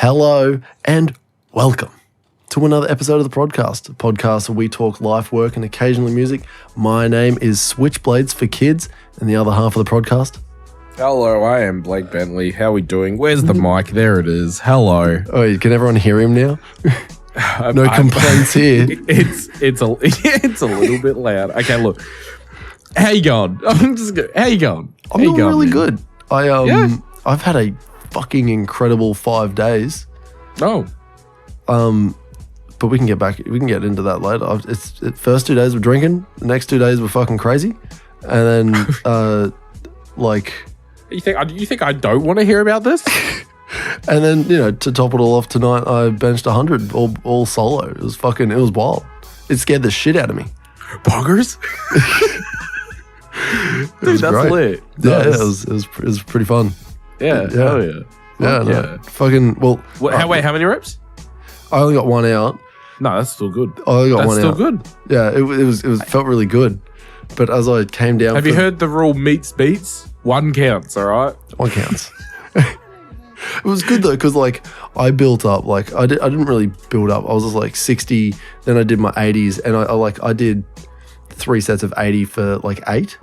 Hello and welcome to another episode of the Prod.Cast, a podcast where we talk life, work, and occasionally music. My name is Switchblades for Kids, and the other half of the podcast. Hello, I am Blake Bentley. How are we doing? Where's the mic? There it is. Hello. Oh, can everyone hear him now? No complaints here. It's a little bit loud. Okay, look. How you going? How you going? I'm doing really good. I've had a fucking incredible 5 days. Oh. But we can get into that later. First 2 days were drinking. The next 2 days were fucking crazy. And then, You think I don't want to hear about this? And then, to top it all off tonight, I benched 100 all solo. It was wild. It scared the shit out of me. Poggers? Dude, that's great. Lit. Yeah, nice. It was pretty fun. Yeah, hell yeah. Yeah, no, fucking, well. Wait, how many reps? I only got one out. No, that's still good. I only got that's one still out. Good. Yeah, it felt really good. But as I came down. Have you heard the rule meets beats? One counts, all right? One counts. It was good though, because I built up. I didn't really build up. I was just 60. Then I did my 80s, and I did 3 sets of 80 for 8,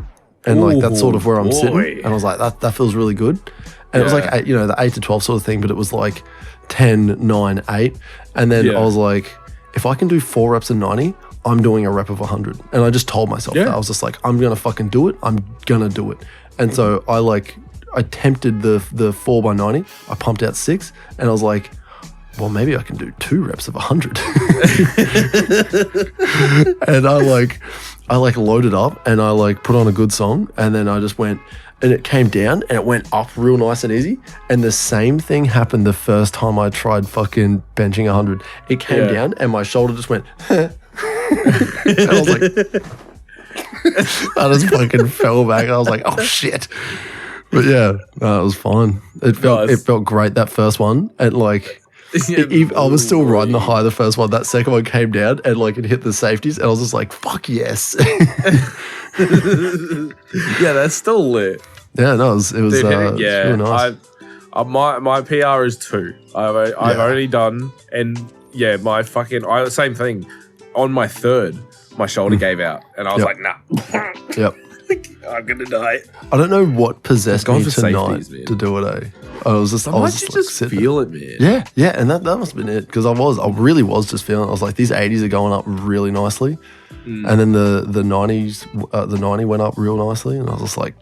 and that's sort of where I'm sitting. And I was like, that feels really good. And it was the 8 to 12 sort of thing, but it was 10, 9, 8, and then I was like, if I can do 4 reps of 90, I'm doing a rep of 100. And I just told myself that. I was just like, I'm gonna fucking do it. I'm gonna do it. And so I tempted the 4 by 90. I pumped out 6, and I was like, well, maybe I can do 2 reps of 100. And I loaded up, and I put on a good song, and then I just went, and it came down, and it went up real nice and easy. And the same thing happened the first time I tried fucking benching 100. It came down, and my shoulder just went, and I was like, I just fucking fell back. I was like, oh shit. But yeah, no, it was fine. It felt great, that first one. And I was still riding the high the first one. That second one came down and it hit the safeties, and I was just like, fuck yes. Yeah, that's still lit. Yeah, no, it was really nice. My PR is 2. I've only done, and my fucking same thing. On my 3rd, my shoulder gave out, and I was like, nah. Yep. I'm gonna die. I don't know what possessed me tonight to do it. I was just feel it, man. Yeah, and that must have been it, because I really was just feeling it. I was like, these 80s are going up really nicely, and then the 90s, the 90 went up real nicely, and I was just like,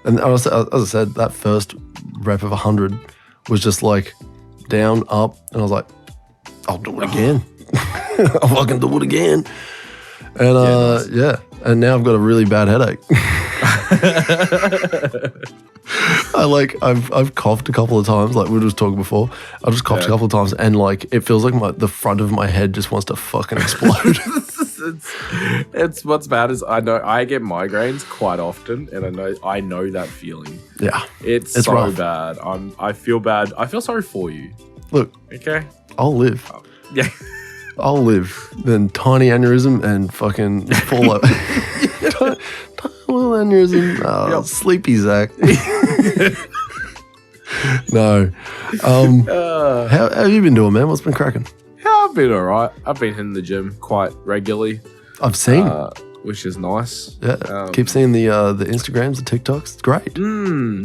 and as I said, that first rep of 100 was just down, up, and I was like, I'll do it again. I'll fucking do it again. And and now I've got a really bad headache. I've coughed a couple of times, like we were just talking before. I just coughed a couple of times, and it feels like the front of my head just wants to fucking explode. It's what's bad is I know I get migraines quite often, and I know that feeling. Yeah, it's so rough. Bad. I feel bad. I feel sorry for you. Look, okay, I'll live. Yeah. I'll live. Then tiny aneurysm and fucking fall over. Tiny little aneurysm. Sleepy Zakk. No. How have you been doing, man? What's been cracking? Yeah, I've been all right. I've been hitting the gym quite regularly. I've seen. Which is nice. Yeah. Keep seeing the Instagrams, the TikToks. It's great.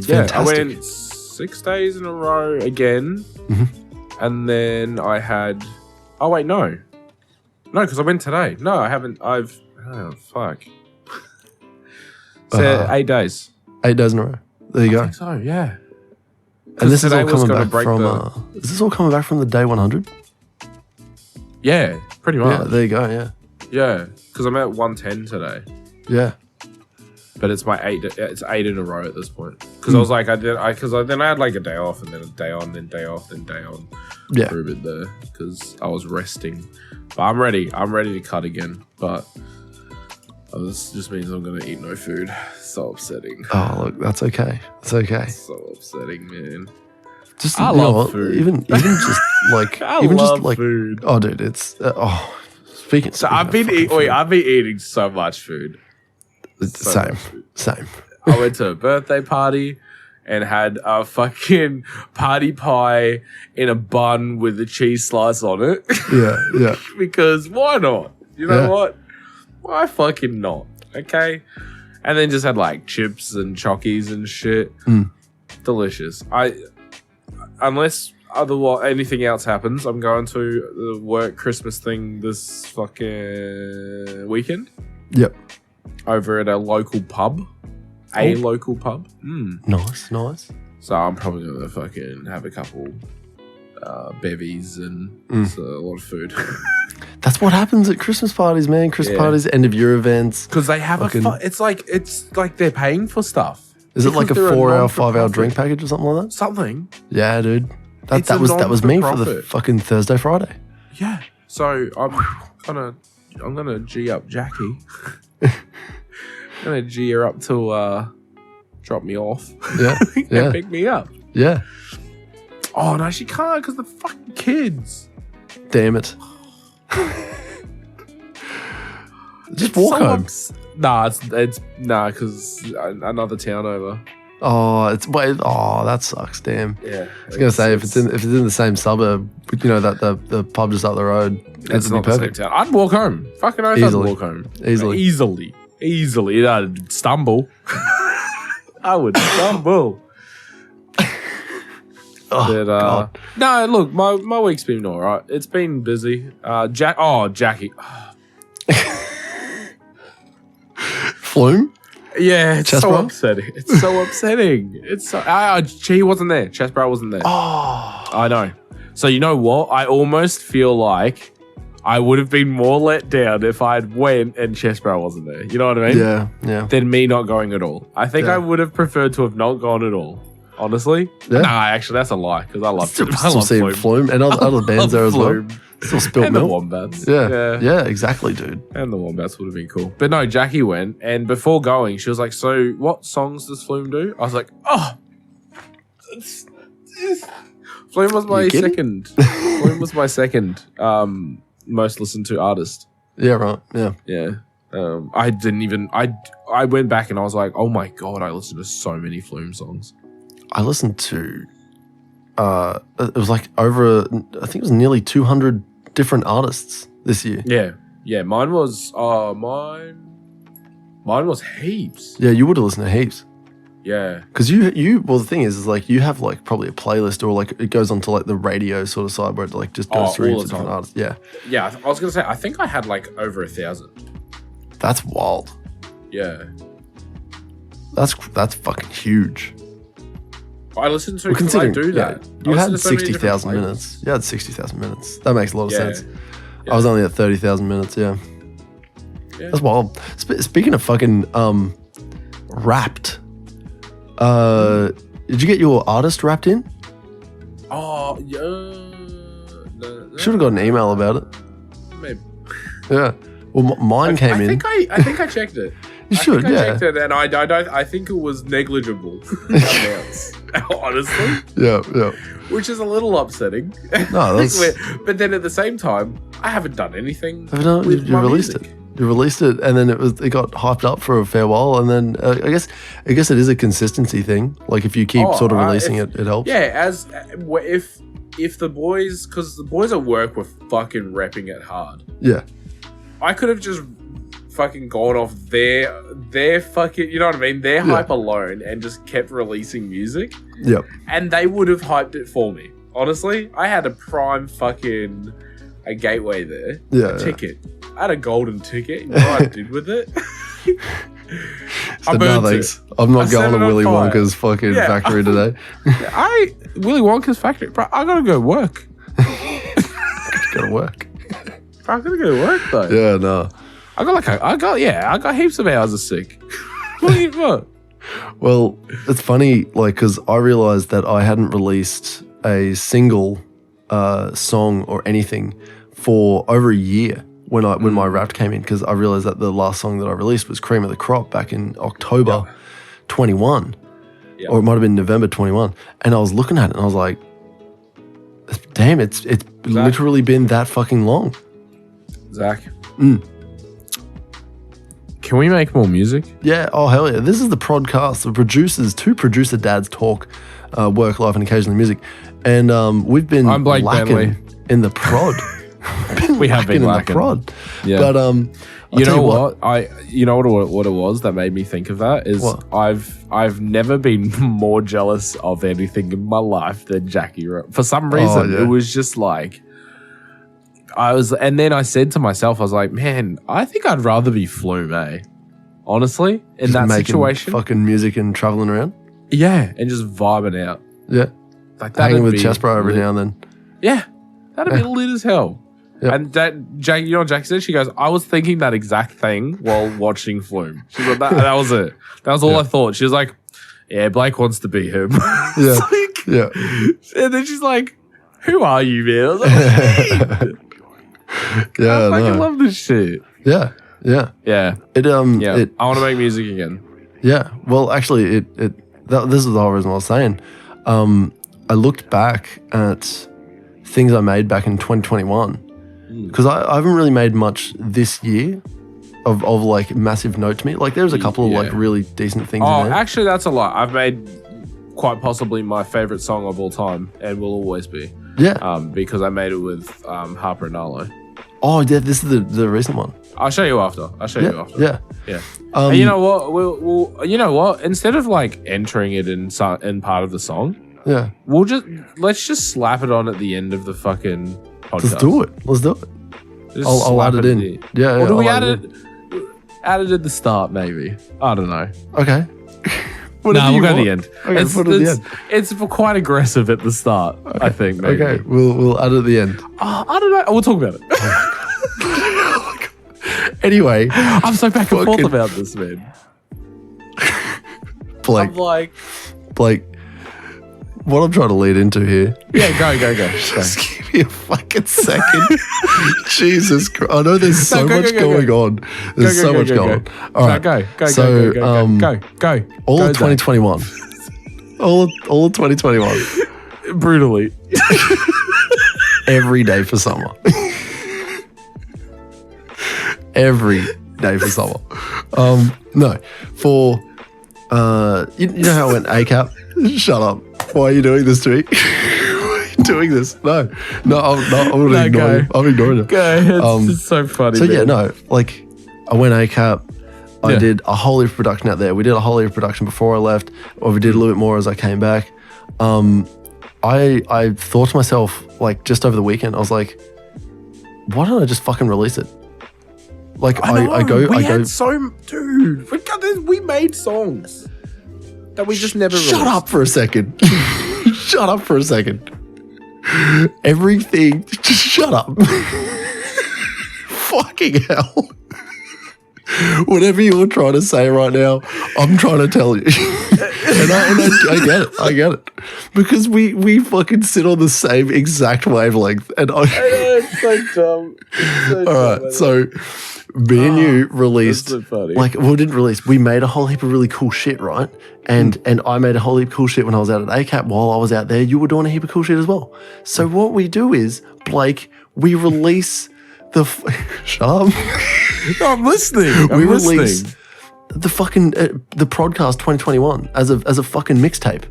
Yeah, I went 6 days in a row again. Mm-hmm. And then I had... Oh, wait, no. No, because I went today. No, I haven't. Oh, fuck. So 8 days. 8 days in a row. There you go. I think so, yeah. And this is all coming back from... is this all coming back from the day 100? Yeah, pretty much. Yeah, there you go, yeah. Yeah, because I'm at 110 today. Yeah. But it's my 8. It's 8 in a row at this point. Because I was like, then I had a day off, and then a day on, then day off, then day on. Yeah. For a bit there, because I was resting. But I'm ready. I'm ready to cut again. But this just means I'm gonna eat no food. So upsetting. Oh, look, that's okay. It's okay. So upsetting, man. Just I love food. Even just food. Oh, dude, it's speaking. So I've been eating so much food. Same. I went to a birthday party. and had a fucking party pie in a bun with a cheese slice on it. Yeah. Because why not? You know what? Why fucking not? Okay. And then just had like chips and chockies and shit. Delicious. Unless otherwise anything else happens, I'm going to the work Christmas thing this fucking weekend. Yep. Over at a local pub. Local pub. Nice. So I'm probably going to fucking have a couple bevies and it's a lot of food. That's what happens at Christmas parties, man. Christmas parties, end of year events. Because they have it's like they're paying for stuff. Is it like a 4-hour, 5-hour drink package or something like that? Something. Yeah, dude. That was me for the fucking Thursday, Friday. Yeah. So I'm gonna G up Jackie. I'm gonna G her up to drop me off. Yeah. And pick me up. Yeah. Oh no, she can't because the fucking kids. Damn it. Just walk home. It's because another town over. Oh, that sucks. Damn. Yeah. I was gonna say if it's in the same suburb, you know that the pub just up the road. It's not perfect. The same town. I'd walk home. Fucking oath, I'd walk home. Easily. I'd stumble. I would stumble. God. No, look, my week's been all right. It's been busy. Jackie. Flume? Yeah, it's so upsetting. It's so upsetting. It's so. She wasn't there. Chestbro wasn't there. Oh, I know. So you know what? I almost feel like I would have been more let down if I had went and Chestbro wasn't there. You know what I mean? Yeah. Than me not going at all. I think I would have preferred to have not gone at all. Honestly, actually, that's a lie because I love Flume and other bands there as well. Still Spilt and Milk. The Wombats. Yeah, exactly, dude. And the Wombats would have been cool. But no, Jackie went, and before going, she was like, "So, what songs does Flume do?" I was like, Flume was my second. Flume was my second most listened to artist. Yeah, right. Yeah. I didn't even. I went back and I was like, "Oh my god!" I listened to so many Flume songs. I listened to. It was like over. I think it was nearly 200 different artists this year. Yeah. Mine was heaps. Yeah, you would have listened to heaps. Yeah. Because well, the thing is like you have like probably a playlist or like it goes onto like the radio sort of side where it like just goes through to different artists. Yeah. Yeah, I was gonna say I think I had like over 1,000. That's wild. Yeah. That's fucking huge. I listened to I do that. Yeah, you had 60,000 minutes. You had 60,000 minutes. That makes a lot of sense. Yeah. I was only at 30,000 minutes. Yeah. That's wild. Speaking of fucking Wrapped, did you get your artist Wrapped in? Oh yeah. Should have got an email about it. Maybe. Yeah. Well, mine came in. I think I checked it. You should, I checked it, and I think it was negligible. Honestly. Yeah. Which is a little upsetting. No, that's. But then at the same time, I haven't done anything. You released it. You released it, and then it got hyped up for a fair while, and then I guess it is a consistency thing. Like if you keep sort of releasing it helps. Yeah, if the boys, because the boys at work were fucking repping it hard. Yeah. I could have just fucking gone off their fucking, you know what I mean? Their hype alone and just kept releasing music. Yep. And they would have hyped it for me. Honestly, I had a prime fucking a gateway there. Yeah. A ticket. I had a golden ticket. You know what I did with it? I burned it. I'm not going to Willy Wonka's fucking factory today. Willy Wonka's factory. Bro, I gotta go work. Gotta work. I gotta go to work though. Yeah, no. I got heaps of hours of sick. What? Well, it's funny, like, because I realized that I hadn't released a single song or anything for over a year when my Wrapped came in, because I realized that the last song that I released was Cream of the Crop back in October 21, or it might have been November 21, and I was looking at it and I was like, damn, it's literally been that fucking long. Zakk. Can we make more music? Yeah. Oh, hell yeah. This is the Prod.Cast. The two producer dads talk work, life, and occasionally music. And we've been I'm Blake lacking in the prod. We have been in lacking. the prod. Yeah. But you know what? What it was that made me think of that is what? I've never been more jealous of anything in my life than Jackie. For some reason, yeah. it was just like and then I said to myself, I was like, man, I think I'd rather be Flume, honestly, in Just that making situation. fucking music and traveling around. Yeah, and just vibing out. Yeah. Like Hanging with Chespro every now and then. Yeah, that'd be lit as hell. Yep. And Jackie, you know what Jackie said? She goes, I was thinking that exact thing while watching Flume. She's like, that was it. That was all I thought. She was like, yeah, Blake wants to be him. Yeah. Like, Yeah. And then she's like, who are you, man? I was like, "Hey." Yeah. I fucking love this shit. Yeah. Yeah. Yeah. It I want to make music again. Yeah. Well, actually, this is the whole reason I was saying. I looked back at things I made back in 2021 because I haven't really made much this year of like massive note to me. Like there's a couple of like really decent things in there. Actually, that's a lot. I've made quite possibly my favorite song of all time and will always be. Yeah. Because I made it with Harper and Arlo. Oh, yeah. This is the recent one. I'll show you after. Yeah. Yeah. And you know what? We'll you know what? Instead of like entering it in part of the song, yeah, let's just slap it on at the end of the fucking podcast. Let's do it. I'll add it in. Yeah. Or do we add it at the start? Maybe. I don't know. Okay. No, we'll go at the end. Okay, put it at the end. It's quite aggressive at the start. Okay. I think. Maybe. Okay. We'll add it at the end. I don't know. We'll talk about it. Anyway, I'm so back and forth about this, man. Blake. I'm like, Blake, what I'm trying to lead into here. Yeah, go. Just give me a fucking second. Jesus Christ. I know there's so much going on. There's so much going on. All right. Go. All of 2021. all of 2021. Brutally. Every day for summer. Every day for summer. No, for you know how I went ACAP? Shut up. Why are you doing this to me? Why are you doing this? No, I'm not ignoring you. I'm ignoring you. Go. It's just so funny. So man. yeah, no, like I went ACAP. I did a whole heap of production out there. We did a whole heap of production before I left, or we did a little bit more as I came back. I thought to myself, like just over the weekend, I was like, why don't I just fucking release it? Like dude, we made songs that we just never released. Shut up for a second. Shut up for a second. Everything, just shut up. Fucking hell. Whatever you're trying to say right now, I'm trying to tell you. and I get it. Because we fucking sit on the same exact wavelength. And I know, it's so dumb. All right, so me and you released, so funny. Didn't release. We made a whole heap of really cool shit, right? And I made a whole heap of cool shit when I was out at ACAP. While I was out there, you were doing a heap of cool shit as well. So what we do is, Blake, we release the shut up. No, I'm listening. We release the fucking the Prod.Cast 2021 as a fucking mixtape.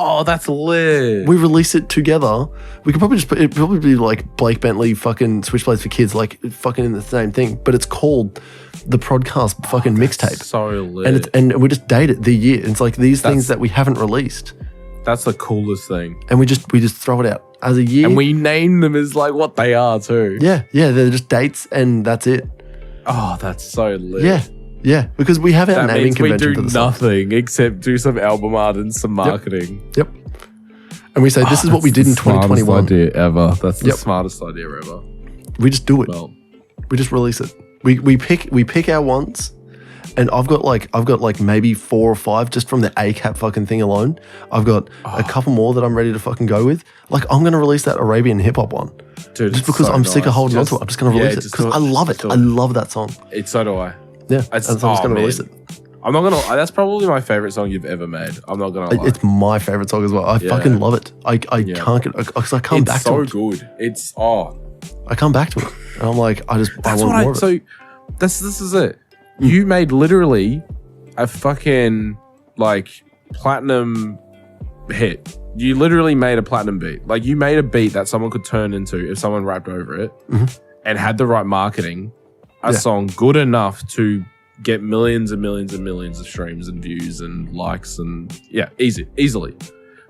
Oh, that's lit. We release it together. We could probably just put it, probably be like Blake Bentley fucking Switchblades for Kids, like fucking in the same thing, but it's called the Prod.Cast fucking mixtape. So lit. And we just date it the year. It's like these things that we haven't released. That's the coolest thing. And we just throw it out as a year. And we name them as like what they are too. Yeah, they're just dates and that's it. Oh, that's so lit. Yeah, because we have our that naming convention for we the do nothing except do some album art and some marketing. Yep. And we say this is what we did in 2021. Idea ever. That's the smartest idea ever. We just do it. Well, we just release it. We pick our ones, and I've got like maybe 4 or 5 just from the ACAP fucking thing alone. I've got a couple more that I'm ready to fucking go with. Like I'm gonna release that Arabian hip hop one. Dude, just because I'm sick of holding onto it. I'm just gonna release it because I love it. I love that song. So do I. Yeah, and so I'm just gonna release it. I'm not gonna. That's probably my favorite song you've ever made. I'm not gonna lie. It's my favorite song as well. I fucking love it. I can't get because I come back to it. It's so good. I come back to it, and I'm like, I want more of it. So this is it. You made literally a fucking like platinum hit. You literally made a platinum beat. Like you made a beat that someone could turn into if someone rapped over it and had the right marketing. A song good enough to get millions and millions and millions of streams and views and likes and easily.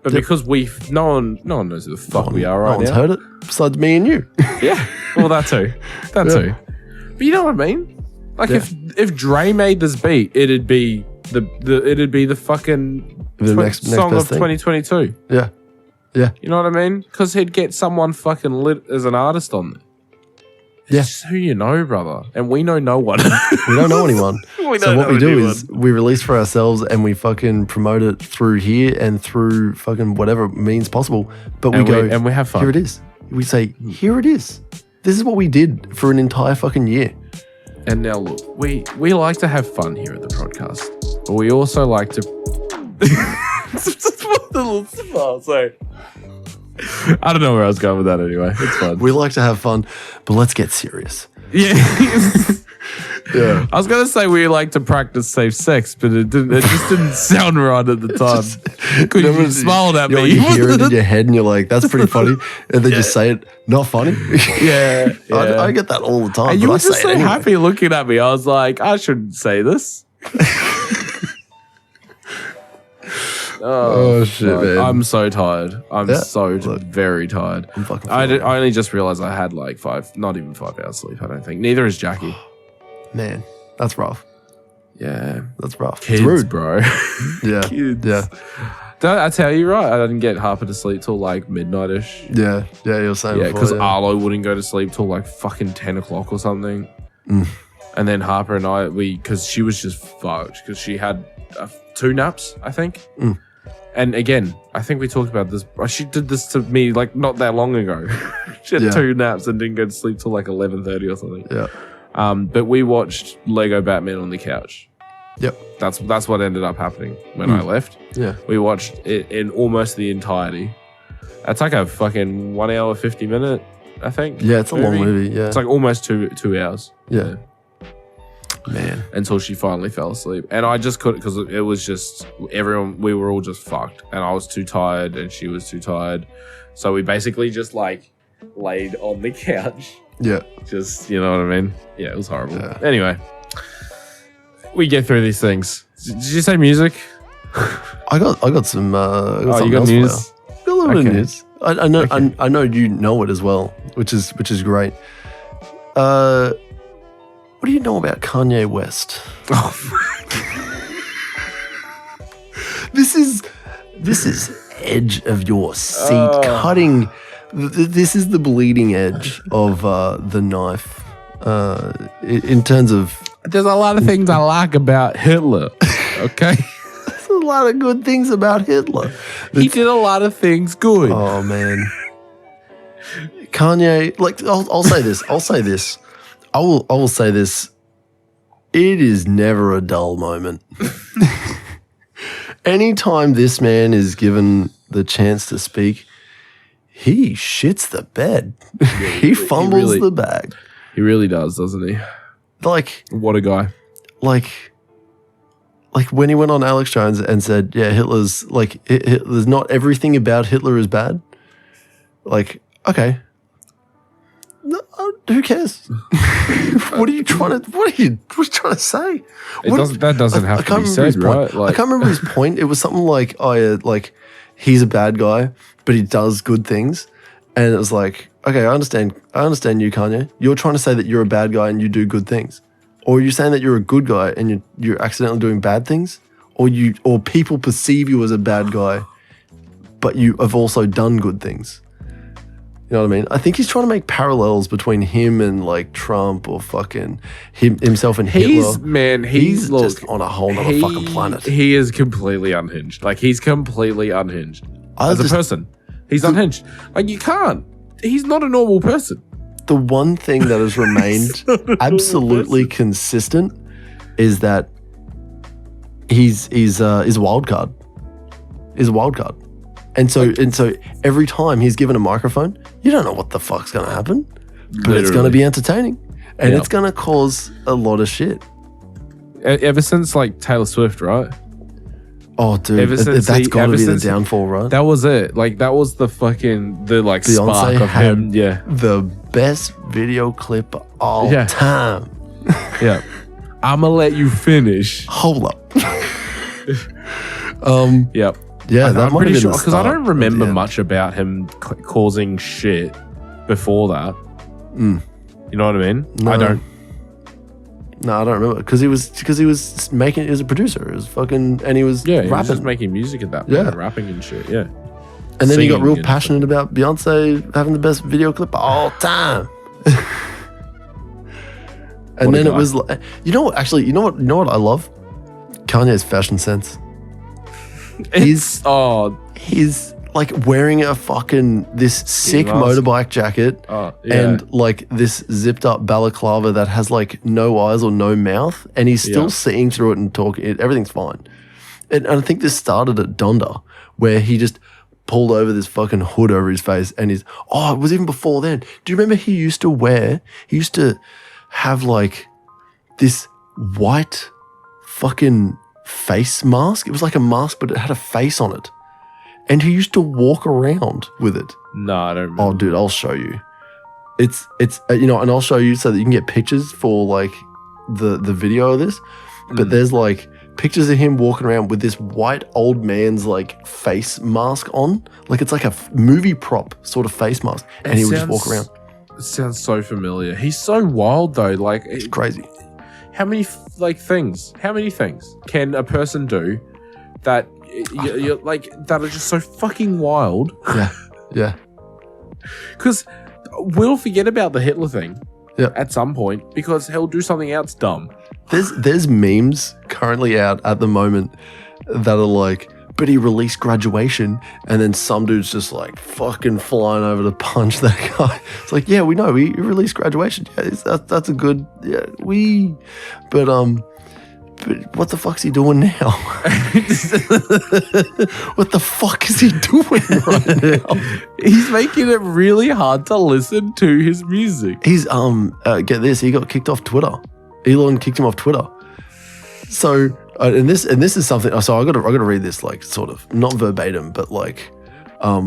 But because no one knows who the fuck we are right now. No one's heard it besides me and you. Yeah, well that too. But you know what I mean? Like if Dre made this beat, it'd be the fucking next song of 2022. Yeah. You know what I mean? Because he'd get someone fucking lit as an artist on there. Yeah. It's who you know, brother. And we know no one. We don't know anyone. So what we do is we release for ourselves and we fucking promote it through here and through fucking whatever means possible. But we have fun. Here it is. We say, here it is. This is what we did for an entire fucking year. And now look, we like to have fun here at the Prod.Cast. But we also like to... Sorry. I don't know where I was going with that anyway. It's fun. We like to have fun, but let's get serious. Yeah. I was going to say we like to practice safe sex, but it just didn't sound right at the time. Because you smiled at me. You hear it in your head and you're like, that's pretty funny. And then just say it, not funny. Yeah. I get that all the time. And you were just so happy looking at me. I was like, I shouldn't say this. Oh shit, man. I'm so tired. I'm very tired. I'm fucking I only just realized I had like not even 5 hours sleep, I don't think. Neither is Jackie. Man, that's rough. Yeah. That's rough. Kids, it's rude. Bro. Yeah. Kids. Yeah. Don't I tell you right? I didn't get Harper to sleep till like midnight-ish. Yeah. Yeah, you were saying before. Because Arlo wouldn't go to sleep till like fucking 10 o'clock or something. And then Harper and I, because she was just fucked because she had 2 naps, I think. And again, I think we talked about this. She did this to me like not that long ago. She had 2 naps and didn't go to sleep till like 11:30 or something. Yeah. But we watched Lego Batman on the couch. Yep. That's what ended up happening when I left. Yeah. We watched it in almost the entirety. It's like a fucking 1 hour, 50 minute, I think. Yeah, it's a long movie. Yeah. It's like almost 2 hours. Yeah. Man. Until she finally fell asleep. And I just couldn't because it was just we were all just fucked. And I was too tired and she was too tired. So we basically just like laid on the couch. Yeah. Just, you know what I mean? Yeah, it was horrible. Yeah. Anyway, we get through these things. Did you say music? I got some. You got news? A little bit of news. I know. Okay. I know you know it as well, which is great. What do you know about Kanye West? Oh, This is edge of your seat, cutting. This is the bleeding edge of the knife. In terms of, there's a lot of things I like about Hitler. Okay, there's a lot of good things about Hitler. He did a lot of things good. Oh man, Kanye. Like I'll say this. I will say this. It is never a dull moment. Anytime this man is given the chance to speak, he shits the bed. He fumbles the bag. He really does, doesn't he? Like, what a guy. Like when he went on Alex Jones and said, yeah, Hitler's like, there's not everything about Hitler is bad. Like, okay. No, who cares? What are you trying to say? That doesn't have to be said, right? Like, I can't remember his point. It was something like, oh yeah, like he's a bad guy, but he does good things. And it was like, okay, I understand you, Kanye. You're trying to say that you're a bad guy and you do good things. Or are you saying that you're a good guy and you're accidentally doing bad things? Or people perceive you as a bad guy, but you have also done good things. You know what I mean? I think he's trying to make parallels between him and like Trump or fucking himself and Hitler. He's just on a whole nother fucking planet. He is completely unhinged. Like he's completely unhinged as a person. He's unhinged. Like you can't. He's not a normal person. The one thing that has remained absolutely consistent is that he's a wild card. He's a wild card. And so every time he's given a microphone, you don't know what the fuck's going to happen, but it's going to be entertaining and it's going to cause a lot of shit. ever since like Taylor Swift, right? Oh, dude, that's got to be the downfall, right? That was it. Like that was the like Beyonce spark of him. Yeah, the best video clip all time. Yeah, I'ma let you finish. Hold up. Yep. Yeah, that might have been because I don't remember much about him causing shit before that. You know what I mean? No. I don't. No, I don't remember because he was making. He was a producer. It was fucking, and he was rapping. He was just making music at that point, rapping and shit. Yeah. And then he got real passionate about Beyonce having the best video clip of all time. And then it was like, you know what I love? Kanye's fashion sense. He's like wearing a fucking this sick motorbike jacket and like this zipped up balaclava that has like no eyes or no mouth, and he's still seeing through it and talking. Everything's fine. And I think this started at Donda, where he just pulled over this fucking hood over his face, and it was even before then. Do you remember he used to have like this white fucking face mask? It was like a mask, but it had a face on it. And he used to walk around with it. No, I don't remember. Oh, dude, I'll show you. It's and I'll show you so that you can get pictures for like the video of this. But there's like pictures of him walking around with this white old man's like face mask on. Like it's like a movie prop sort of face mask. And he would just walk around. It sounds so familiar. He's so wild though. Like it's crazy. How many things can a person do that you're like that are just so fucking wild? Yeah. Because we'll forget about the Hitler thing at some point because he'll do something else dumb. There's memes currently out at the moment that are like, but he released Graduation, and then some dude's just like fucking flying over to punch that guy. It's like, yeah, we know he released Graduation. Yeah, that's a good but what the fuck's he doing now? What the fuck is he doing right now? He's making it really hard to listen to his music. He's get this, he got kicked off Twitter. Elon kicked him off Twitter. So and this is something. So I got to read this like sort of not verbatim, but like I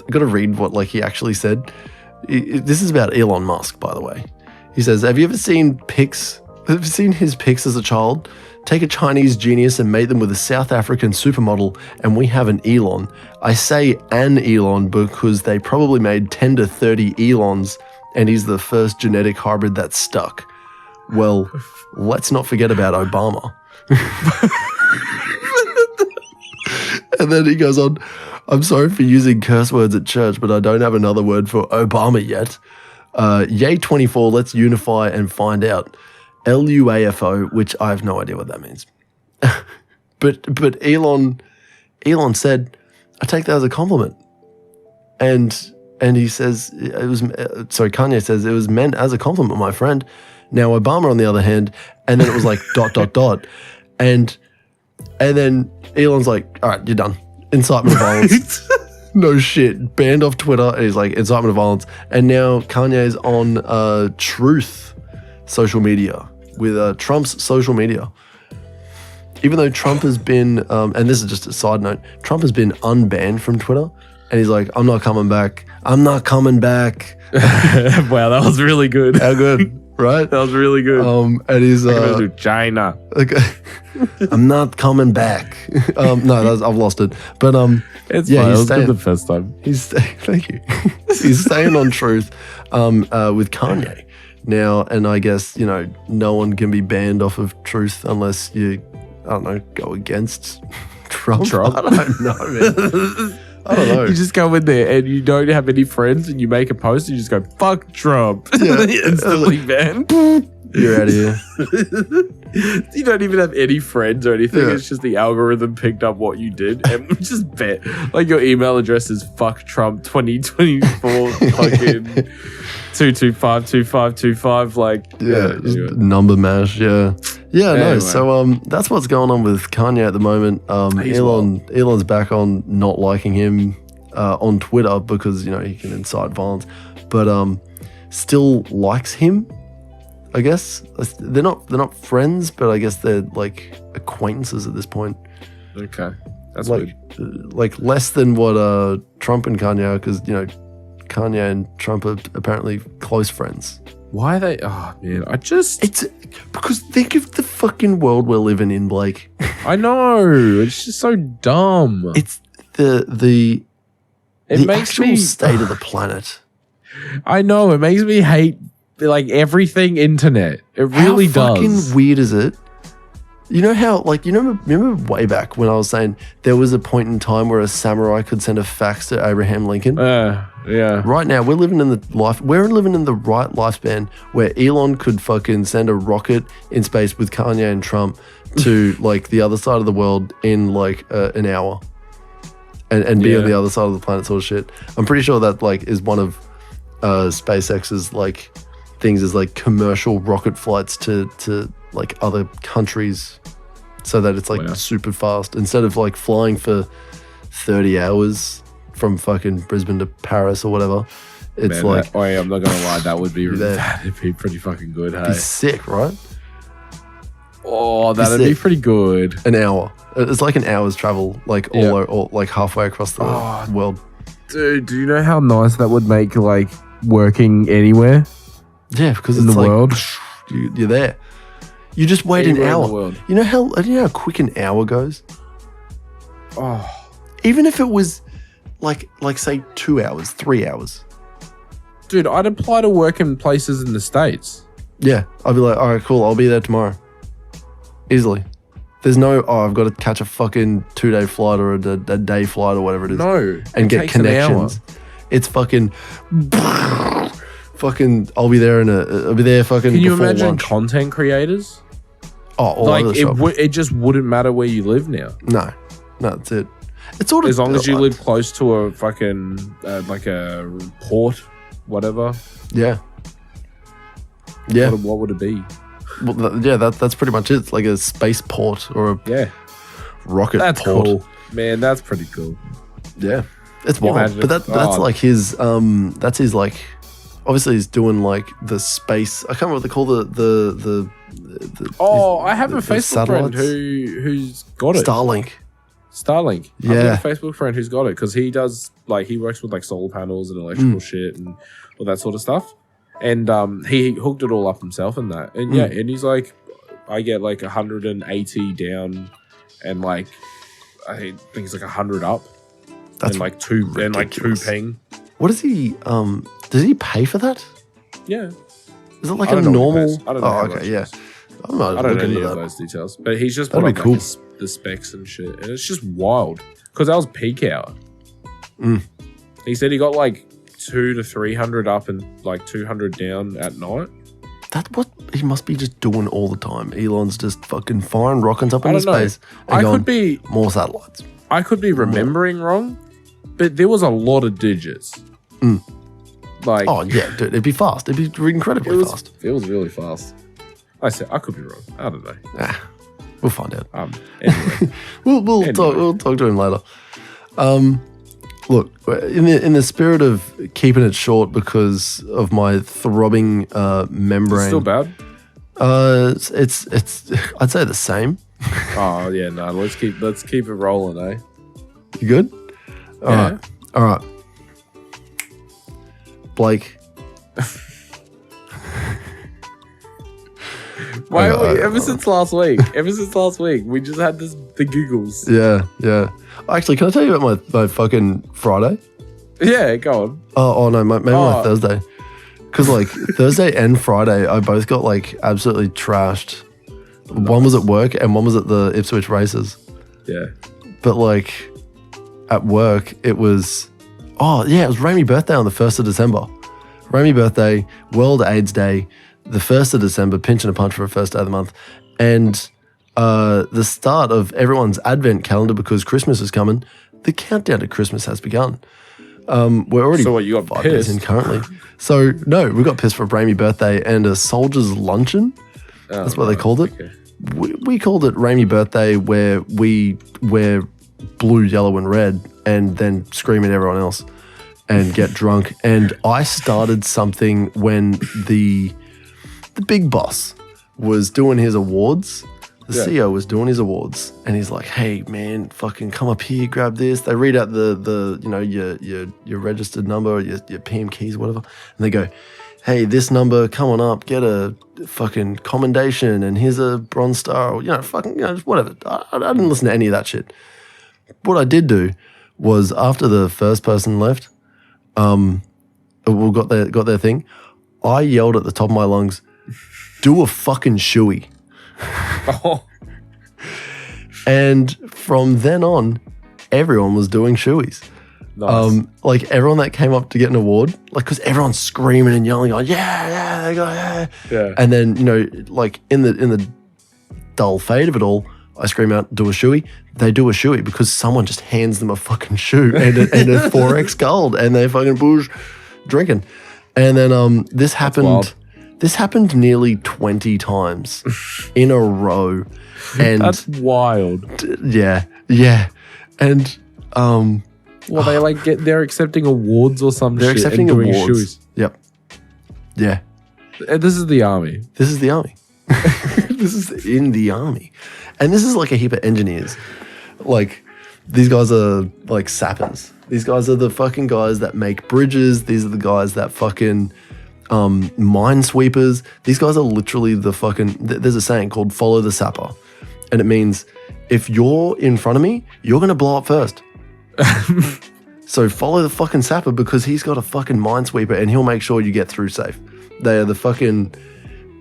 got to read what like he actually said. This is about Elon Musk, by the way. He says, "Have you ever seen his pics as a child? Take a Chinese genius and mate them with a South African supermodel, and we have an Elon. I say an Elon because they probably made 10 to 30 Elons, and he's the first genetic hybrid that stuck. Well, let's not forget about Obama." And then he goes on, "I'm sorry for using curse words at church, but I don't have another word for Obama yet. Yay 24, let's unify and find out. LUAFO, which I have no idea what that means." But Elon said, "I take that as a compliment." And he says Kanye says it was meant as a compliment, my friend. Now Obama on the other hand, and then it was like ... And then Elon's like, "All right, you're done. Incitement of violence." No shit. Banned off Twitter. And he's like, incitement of violence. And now Kanye's on Truth social media with Trump's social media. Even though Trump has been, and this is just a side note, Trump has been unbanned from Twitter. And he's like, I'm not coming back. I'm not coming back. Wow, that was really good. How good, right? That was really good. And he's China. Okay. I'm not coming back. No, I've lost it. But it's fine. It was good the first time. Thank you. He's staying on Truth with Kanye now, and I guess no one can be banned off of Truth unless you, I don't know, go against Trump. I don't know, man. I don't know. You just go in there and you don't have any friends and you make a post and you just go, "Fuck Trump." Yeah. Instantly banned. You're out of here. You don't even have any friends or anything. Yeah. It's just the algorithm picked up what you did and just bet. Like your email address is fuck Trump 2024 fucking 2252525. Like just number mash. Yeah. Yeah, anyway. No. So that's what's going on with Kanye at the moment. Elon's back on not liking him on Twitter because he can incite violence, but still likes him. I guess they're not friends, but I guess they're like acquaintances at this point. Okay, that's like weird. like less than what Trump and Kanye are, because Kanye and Trump are apparently close friends. Why are they? Oh man, it's because think of the fucking world we're living in, Blake. I know, it's just so dumb. It's the makes actual me state of the planet. I know, it makes me hate like everything internet. It really does. How fucking weird is it? You know how, like, remember way back when I was saying there was a point in time where a samurai could send a fax to Abraham Lincoln? Yeah. Right now, we're living in the right lifespan where Elon could fucking send a rocket in space with Kanye and Trump to like the other side of the world in like an hour, and be on the other side of the planet, sort of shit. I'm pretty sure that like is one of SpaceX's like things, is like commercial rocket flights to like other countries, so that it's like super fast, instead of like flying for 30 hours from fucking Brisbane to Paris or whatever. It's I'm not gonna lie, that'd be pretty fucking good. Hey, be sick, right? Oh, that'd be pretty good. An hour. It's like an hour's travel, like all like halfway across the world. Dude, do you know how nice that would make like working anywhere? Yeah, because in it's the like, world, you're there. You just wait anywhere an hour. In the world. You know how quick an hour goes? Oh, even if it was like say 2 hours, 3 hours. Dude, I'd apply to work in places in the States. Yeah, I'd be like, all right, cool, I'll be there tomorrow. Easily. There's no, I've got to catch a fucking 2-day flight or a day flight or whatever it is. No, and get connections. It's fucking, I'll be there fucking. Can you before imagine lunch. content creators? Oh, like it just wouldn't matter where you live now. No, that's it. It's sort of as long as you live close to a fucking like a port, whatever. Yeah. Yeah. What would it be? Well, that's pretty much it. It's like a space port or a rocket that's port. Cool. Man, that's pretty cool. Yeah. It's wild. But that's like his that's his like, obviously he's doing like the space. I can't remember what they call the I have a Facebook friend who's got it. Starlink. Yeah. I've got a Facebook friend who's got it because he does like he works with like solar panels and electrical shit and all that sort of stuff. And he hooked it all up himself and that. And and he's like, I get like 180 down and like I think it's like 100 up. That's and like two ping. What is he does he pay for that? Yeah. Is it like a normal? I don't know. Okay, yeah. I don't know any of those details. But he's just put up cool. The specs and shit. And it's just wild. Because that was peak hour. He said he got like 200 to 300 up and like 200 down at night. That's what he must be just doing all the time. Elon's just fucking firing rockets up into space. And could be more satellites. I could be remembering wrong, but there was a lot of digits. Like, oh yeah, dude, it'd be fast. It'd be incredibly fast. It was really fast. I said I could be wrong. I don't know. We'll find out. Anyway. we'll talk to him later. Look, in the spirit of keeping it short because of my throbbing membrane. It's still bad. It's I'd say the same. Oh yeah, no. Let's keep it rolling, eh? You good? All right. Blake. Ever since last week, we just had the giggles. Yeah. Actually, can I tell you about my fucking Friday? Yeah, go on. Oh no, maybe my Thursday. Because like Thursday and Friday, I both got like absolutely trashed. Nice. One was at work and one was at the Ipswich races. Yeah. But like at work, it was Ramie's birthday on the 1st of December. Ramie's birthday, World AIDS Day, the 1st of December, pinch and a punch for a first day of the month. And the start of everyone's advent calendar because Christmas is coming. The countdown to Christmas has begun. We're already you got 5 days in currently. So no, we got pissed for Ramie's birthday and a soldier's luncheon. That's what they called it. Okay. We called it Ramie's birthday, where we wear blue, yellow, and red, and then scream at everyone else and get drunk. And I started something when the the big boss was doing his awards. The CEO was doing his awards, and he's like, "Hey, man, fucking come up here, grab this." They read out the you know your registered number, or your PM keys, whatever, and they go, "Hey, this number, come on up, get a fucking commendation, and here's a bronze star, or just whatever." I didn't listen to any of that shit. What I did do was after the first person left, got their thing. I yelled at the top of my lungs, "Do a fucking shoey." Oh. And from then on, everyone was doing shoeys. Nice. Like everyone that came up to get an award, like because everyone's screaming and yelling, like yeah. And then like in the dull fade of it all, I scream out, "Do a shoey." They do a shoey because someone just hands them a fucking shoe and a 4X gold, and they fucking boosh drinking. And then this happened. This happened nearly 20 times in a row. And that's wild. Yeah. And well, they're accepting awards or some shit. They're accepting and doing awards. Shoes. Yep. Yeah. This is the army. This is the army. This is in the army. And this is like a heap of engineers. Like these guys are like sappers. These guys are the fucking guys that make bridges. These are the guys that fucking minesweepers. These guys are literally the fucking, there's a saying called follow the sapper. And it means if you're in front of me, you're going to blow up first. So follow the fucking sapper because he's got a fucking minesweeper and he'll make sure you get through safe. They are the fucking,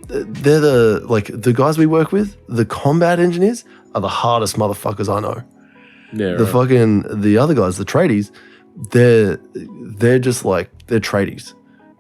they're the guys we work with, the combat engineers are the hardest motherfuckers I know. Yeah, the other guys, the tradies, they're just like, they're tradies.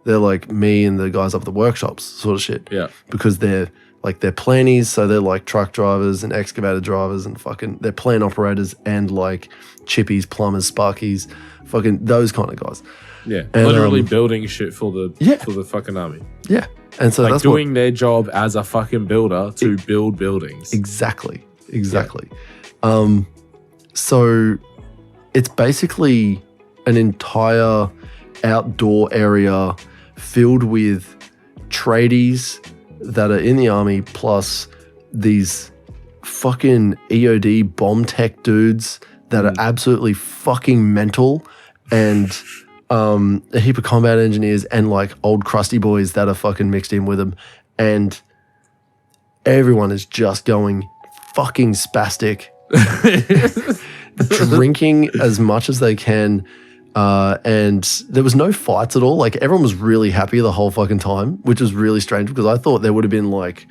They're like me and the guys up at the workshops sort of shit. Yeah. Because they're plannies, so they're like truck drivers and excavator drivers and fucking, they're plant operators and like chippies, plumbers, sparkies, fucking those kind of guys. Yeah. And, literally building shit for the fucking army. Yeah. And so like that's doing their job as a fucking builder to build buildings. Exactly. Yeah. So it's basically an entire outdoor area filled with tradies that are in the army, plus these fucking EOD bomb tech dudes that are absolutely fucking mental, and a heap of combat engineers and like old crusty boys that are fucking mixed in with them, and everyone is just going fucking spastic, drinking as much as they can. And there was no fights at all. Like everyone was really happy the whole fucking time, which was really strange because I thought there would have been like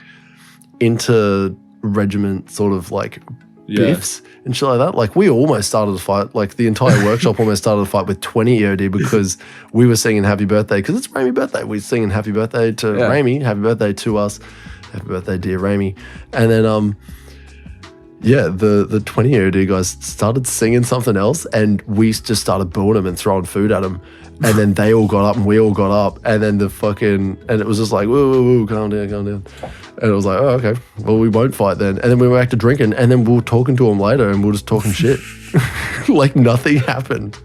inter-regiment sort of like biffs and shit like that. Like we almost started a fight, like the entire workshop almost started a fight with 20 EOD because we were singing happy birthday because it's Ramey's birthday. We're singing happy birthday to Ramey, happy birthday to us, happy birthday dear Ramey. And then the 20 EOD guys started singing something else and we just started booing them and throwing food at them. And then they all got up and we all got up and then and it was just like, whoa, calm down. And it was like, oh, okay, well, we won't fight then. And then we went back to drinking and then we were talking to them later and we were just talking shit. Like nothing happened.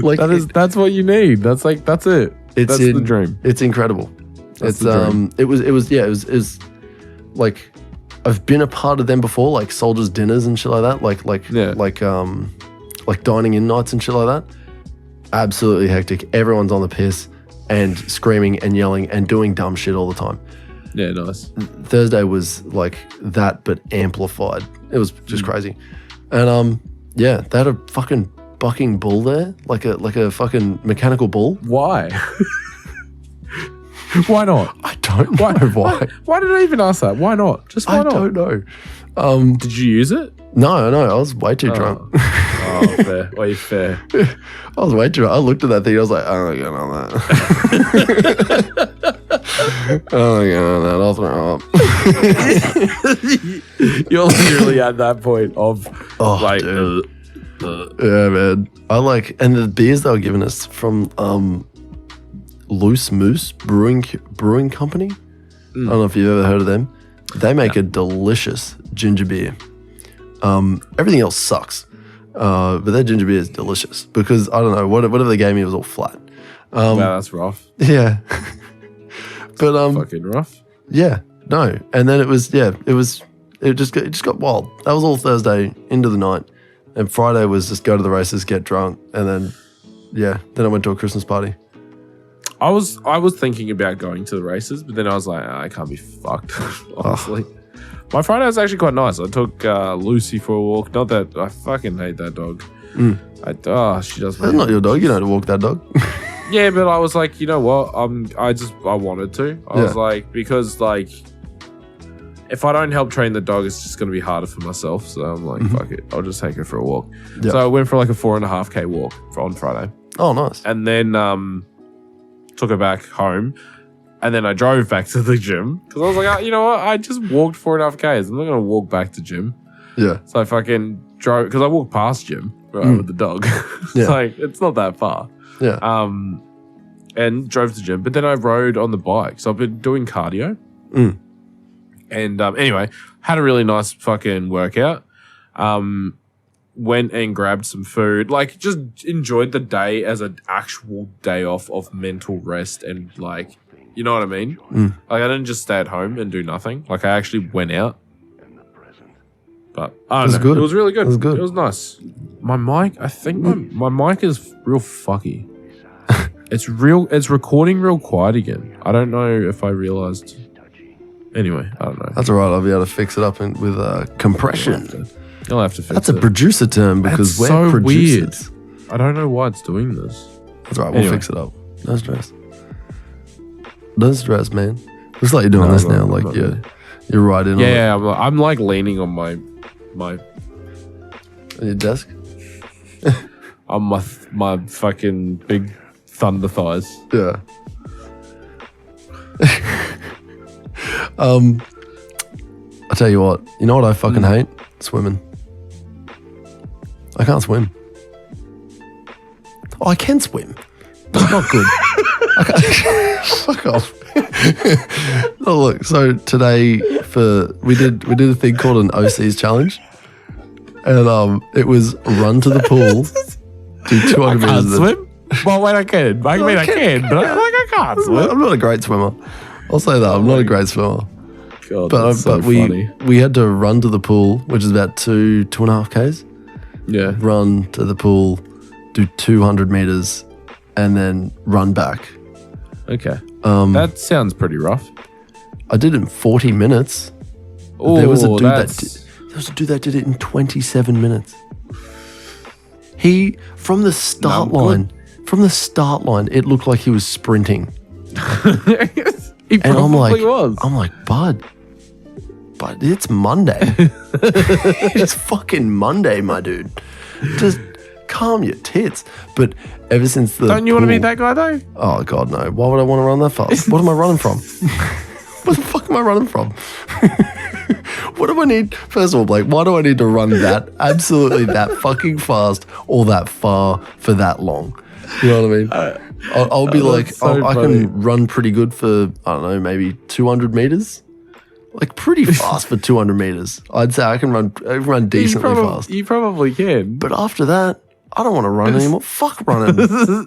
Like that's what you need. That's it. That's the dream. It's incredible. That's the dream. It was like, I've been a part of them before, like soldiers' dinners and shit like that, like dining in nights and shit like that. Absolutely hectic. Everyone's on the piss and screaming and yelling and doing dumb shit all the time. Yeah, nice. Thursday was like that, but amplified. It was just crazy. And they had a fucking bucking bull there, like a fucking mechanical bull. Why? Why not? I don't know why. Why did I even ask that? Why not? Just why not? I don't know. Did you use it? No, I was way too drunk. Oh, fair. Way fair. I was way too drunk. I looked at that thing. I was like, oh, get on that. Oh, get on that. I'll throw up. You're literally at that point of yeah, man. And the beers they were giving us from Loose Moose Brewing Company. I don't know if you've ever heard of them. They make a delicious ginger beer. Everything else sucks, but their ginger beer is delicious because I don't know whatever they gave me was all flat. Wow, that's rough. Yeah, but fucking rough. Yeah, no. And then it just got wild. That was all Thursday into the night. And Friday was just go to the races, get drunk. And then I went to a Christmas party. I was thinking about going to the races, but then I was like, I can't be fucked, honestly. My Friday was actually quite nice. I took Lucy for a walk. Not that I fucking hate that dog. She does. That's not your dog. You know how to walk that dog. Yeah, but I was like, you know what? I wanted to. I was like, because like, if I don't help train the dog, it's just going to be harder for myself. So I'm like, fuck it. I'll just take her for a walk. Yep. So I went for like a 4.5K walk on Friday. Oh, nice. And then took her back home. And then I drove back to the gym because I was like, you know what? I just walked 4.5Ks. I'm not going to walk back to gym. Yeah. So I fucking drove because I walked past gym with the dog. It's not that far. Yeah. And drove to the gym. But then I rode on the bike. So I've been doing cardio. And anyway, had a really nice fucking workout. Went and grabbed some food. Like, just enjoyed the day as an actual day off of mental rest and like, you know what I mean? Like, I didn't just stay at home and do nothing. Like, I actually went out. But I don't know. Good. It was really good. It was good. It was nice. My mic, I think my mic is real fucky. It's recording real quiet again. I don't know if I realized. Anyway, I don't know. That's all right. I'll be able to fix it up with compression. You'll have to fix it. That's a producer term because That's we're so producers. weird. I don't know why it's doing this. That's all right. We'll fix it up. No stress. Don't stress, man. Looks like you're doing this now. Like you're right in. Yeah, I'm like leaning on my on your desk. On my fucking big thunder thighs. Yeah. I tell you what. You know what I fucking hate? Swimming. I can't swim. Oh, I can swim. That's not good. Fuck off. Oh, look. So today we did a thing called an OC's challenge, and it was run to the pool, do 200 meters. I can't swim. Well, wait, I can. I mean, I can, but I can't swim. I'm not a great swimmer. I'll say that. I'm not a great swimmer. God, but we had to run to the pool, which is about 2.5 Ks. Yeah. Run to the pool, do 200 meters, and then run back. Okay. That sounds pretty rough. I did it in 40 minutes. Oh, there was a dude that did it in 27 minutes. He from the start line, it looked like he was sprinting. He probably was. I'm like, bud, it's Monday. It's fucking Monday, my dude. Just calm your tits. But ever since the Don't you want to be that guy though? Oh God, no. Why would I want to run that fast? What am I running from? What the fuck am I running from? What do I need? First of all, Blake, why do I need to run that absolutely that fucking fast or that far for that long? You know what I mean? I'll be like, I can run pretty good for, I don't know, maybe 200 meters. Like pretty fast for 200 meters. I'd say I can run decently fast. You probably can. But after that, I don't want to run anymore. Fuck running. This is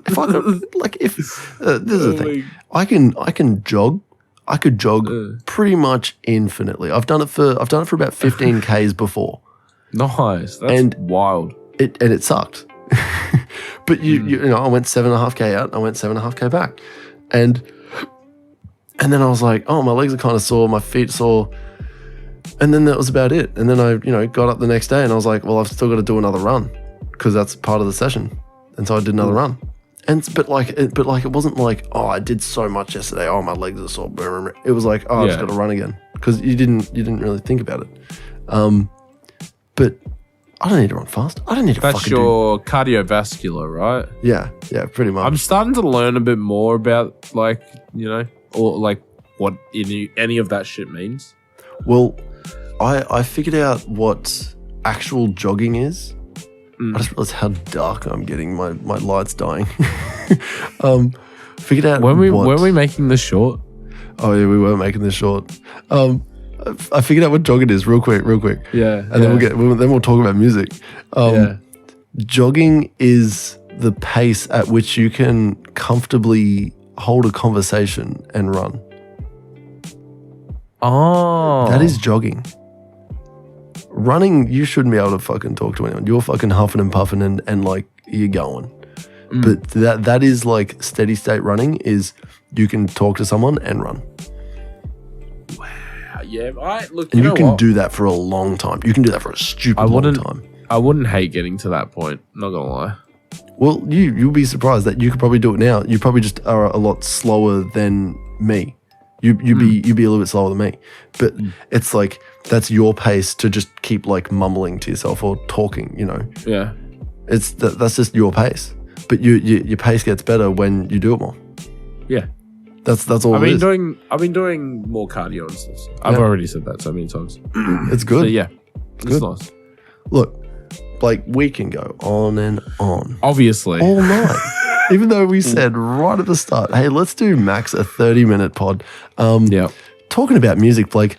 the thing. I can jog. I could jog pretty much infinitely. I've done it for about 15 Ks before. Nice. That's wild. It sucked. But you know, I went 7.5K out. I went 7.5K back, and then I was like, oh, my legs are kind of sore, my feet sore, and then that was about it. And then I, got up the next day and I was like, well, I've still got to do another run because that's part of the session, and so I did another run. But it wasn't like, oh, I did so much yesterday. Oh, my legs are sore. It was like, oh, I just got to run again because you didn't really think about it. But I don't need to run fast. I don't need to That's your cardiovascular, right? Yeah, pretty much. I'm starting to learn a bit more about or like what any of that shit means. Well, I figured out what actual jogging is. I just realized how dark I'm getting. My light's dying. Figured out were we making this short? Oh yeah, we were making this short. I figured out what jogging is real quick. Yeah. And then we'll talk about music. Jogging is the pace at which you can comfortably hold a conversation and run. Oh. That is jogging. Running, you shouldn't be able to fucking talk to anyone. You're fucking huffing and puffing and like you're going. But that is like steady state running is you can talk to someone and run. Wow. Yeah. Look, And you can do that for a long time. You can do that for a stupid long time. I wouldn't hate getting to that point. Not gonna lie. Well, you'll be surprised that you could probably do it now. You probably just are a lot slower than me. You'd be a little bit slower than me. But it's like that's your pace to just keep like mumbling to yourself or talking, you know. Yeah. That's just your pace. But your pace gets better when you do it more. Yeah. That's all I've it is. I've been doing more cardio and stuff. I've already said that so many times. It's good. So yeah. It's good. nice. Look, like we can go on and on. Obviously. All night. Even though we said right at the start, hey, let's do max a 30-minute pod. Talking about music, Blake,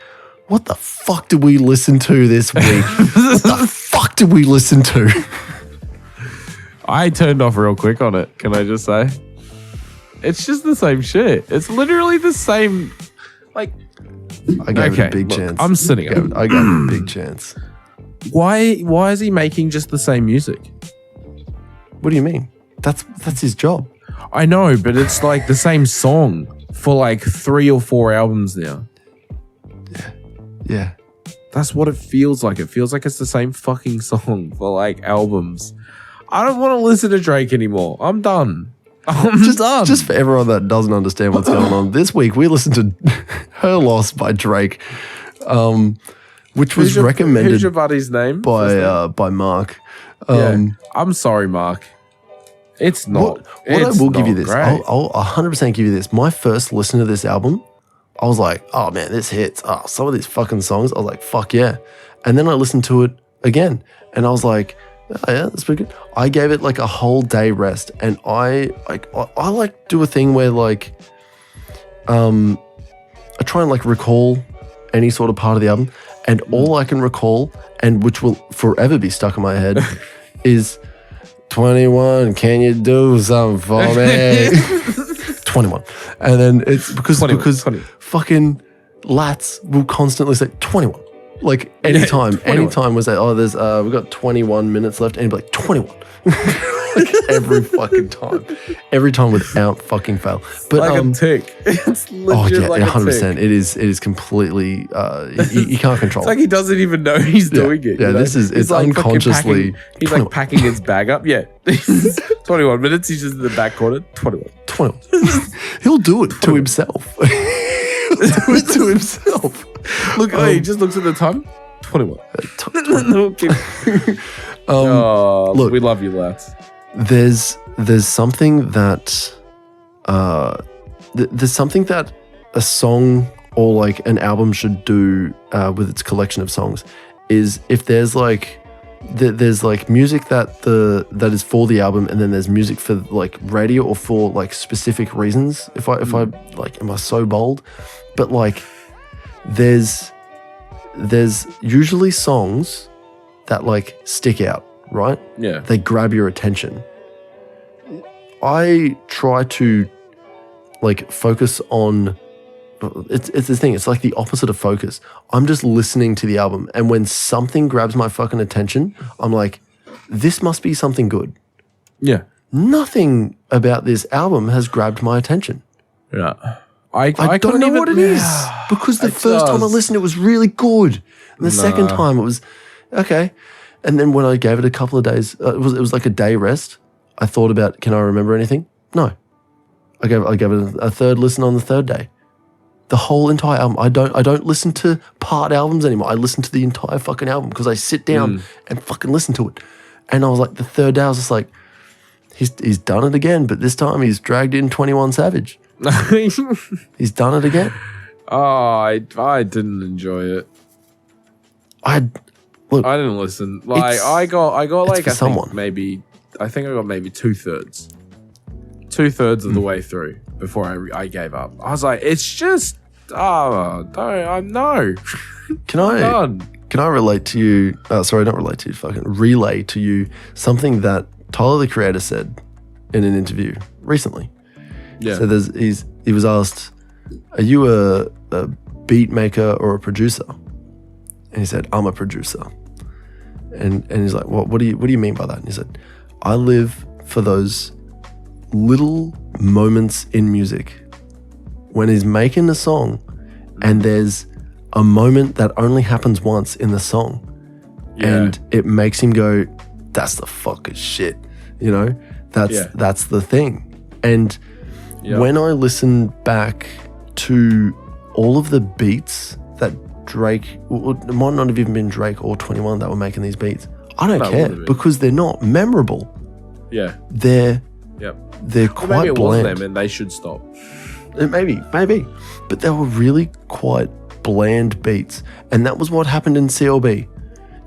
what the fuck did we listen to this week? What the fuck did we listen to? I turned off real quick on it, can I just say? It's just the same shit. It's literally the same, like... I gave it a big chance. I'm sitting up. I gave it a big chance. Why is he making just the same music? What do you mean? That's his job. I know, but it's like the same song for like 3 or 4 albums now. Yeah. That's what it feels like. It feels like it's the same fucking song for like albums. I don't want to listen to Drake anymore. I'm done. I'm done. Just for everyone that doesn't understand what's going on, this week we listened to Her Loss by Drake, which was recommended. Who's your buddy's name? By Mark. I'm sorry, Mark. It's not. What I will give you this. Great. I'll 100% give you this. My first listen to this album, I was like, oh man, this hits. Oh, some of these fucking songs, I was like, fuck yeah. And then I listened to it again and I was like, oh, yeah, that's pretty good. I gave it like a whole day rest and I like do a thing where like, I try and like recall any sort of part of the album and all I can recall and which will forever be stuck in my head is 21, can you do something for me? 21. And then it's because fucking lats will constantly say 21. Like anytime we say, oh, there's we've got 21 minutes left, and he'd be like 21. Like every fucking time. Every time without fucking fail. But like a tick. It's legit like 100%. It is completely you can't control. It's like he doesn't even know he's doing it. Yeah, you know? It's like unconsciously he's like packing his bag up. Yeah. 21 minutes, he's just in the back corner. 21. He'll do it to himself. He'll do it to himself. Look, he just looks at the time. 21. Look, we love you, lads. There's something that there's something that a song or like an album should do with its collection of songs is if there's like music that is for the album and then there's music for like radio or for like specific reasons. If I like, am I so bold? But like there's usually songs that like stick out, right? Yeah. They grab your attention. I try to like focus on it's this thing. It's like the opposite of focus. I'm just listening to the album and when something grabs my fucking attention, I'm like, this must be something good. Yeah. Nothing about this album has grabbed my attention. Yeah. I don't know what it is because the first time I listened, it was really good. And the second time it was okay. And then when I gave it a couple of days, it was like a day rest. I thought about, can I remember anything? No. I gave it a third listen on the third day. The whole entire album. I don't listen to part albums anymore. I listen to the entire fucking album because I sit down and fucking listen to it. And I was like, the third day, I was just like, he's done it again, but this time he's dragged in 21 Savage. He's done it again. Oh, I didn't enjoy it. I didn't listen. Like I got like I think maybe 2/3. 2/3 of the way through before I gave up. I was like, it's just no. Can I relate to you? Sorry, not relate to you. Fucking relay to you something that Tyler the Creator said in an interview recently. Yeah. So he was asked, "Are you a beat maker or a producer? And he said, I'm a producer. And he's like, what do you mean by that? And he said, I live for those little moments in music when he's making a song and there's a moment that only happens once in the song. Yeah. And it makes him go, that's the fucking shit. You know, that's the thing. And when I listen back to all of the beats that Drake, it might not have even been Drake or 21 that were making these beats. I don't care because they're not memorable. Yeah. They're quite maybe it bland. Was them and they should stop. Maybe. But they were really quite bland beats. And that was what happened in CLB.